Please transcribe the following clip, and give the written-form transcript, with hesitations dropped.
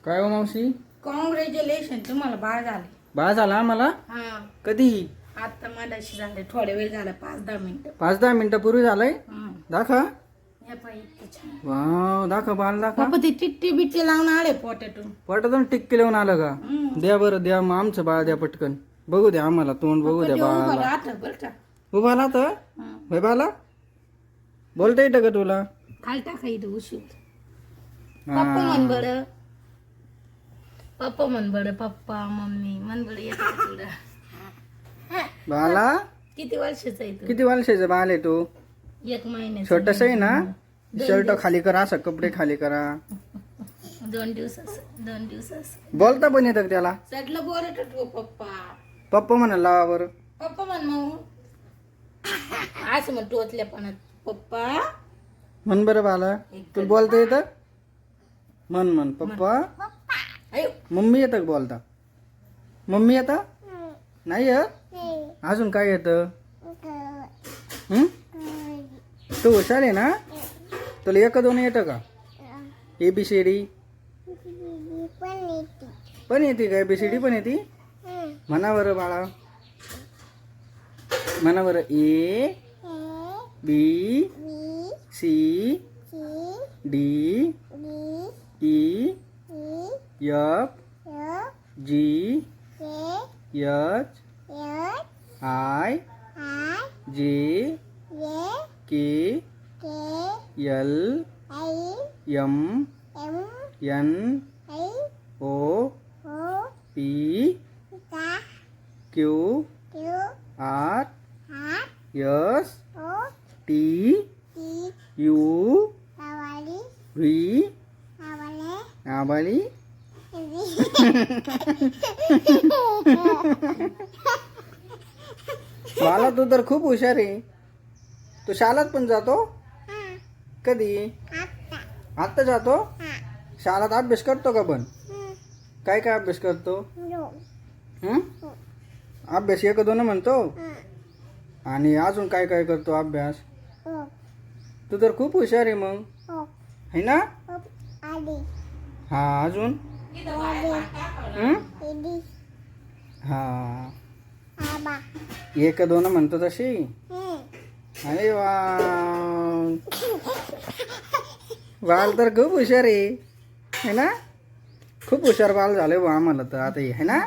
काय हो मावशी? कॉंग्रॅच्युलेशन, तुम्हाला बाळ झाले. बाळ झाला आम्हाला? हा, कधी? आता मलाशी झाले, थोडा वेळ झाला, 5-10 मिनिटं. 5-10 मिनिटापूर्वी झालंय. दाखवा. हे पाय इतकं छान. वाव, दाखवा बाळ दाखवा. बाबा ते टिट्टी बिट्टी लावून आले पोटातून. पोटातून टिक्की लावून आलं का? द्या बरं, द्या मग आमचं बाळ द्या पटकन. बघू द्या आम्हाला, तोंड बघू द्या बाळाला. बरं का? उभा ना तर भाई बाला बोलता येतं का तुला? खाली टाका इथं उशीर. पप्पा म्हण बरं, पप्पा म्हण बरं, पप्पा मम्मी म्हण बरं. येतं तुला बाला किती वर्षाचा आहे तू? किती वर्षाचं बाळ आहे तू? 1 महिन्याचा. छोटस आहे ना? शर्ट खाली करा, असं कपडे खाली करा. 2 दिवसाच बोलता पण येतं का त्याला? सगळं बोलत होतो पप्पा. पप्पा म्हणाला लावा बरं. पप्पा म्हण मग. असं म्हण टोचल्यापणात पप्पा. म्हण बरं बाला, तुला बोलता येतं? म्हण म्हण पप्पा. अयो मम्मी येतं का बोलता? मम्मी येतं? नाही येत? अजून काय येतं? तू हुशार आहे ना? तुला 1-2 येतं का? ABCD पण येते का? ABCD पण येते? म्हणा बरं बाळा, म्हणा बरं. A B C D E F G H I J K L M N O P Q R S T U V आबाली. बाला तू तर खूप हुशार आहे. तू शाळेत पण जातो? कधी? आता जातो? शाळेत अभ्यास करतो का पण? काय काय अभ्यास करतो? अभ्यास 1-2 म्हणतो? आणि अजून काय काय करतो अभ्यास? तू तर खूप हुशार आहे मग, है ना? हा, अजून? हा, 1-2 म्हणतो तशी. अरे वा, बाल तर खूप हुशार आहे ना? खूप हुशार बाल झाले बा आम्हाला तर आता, है ना?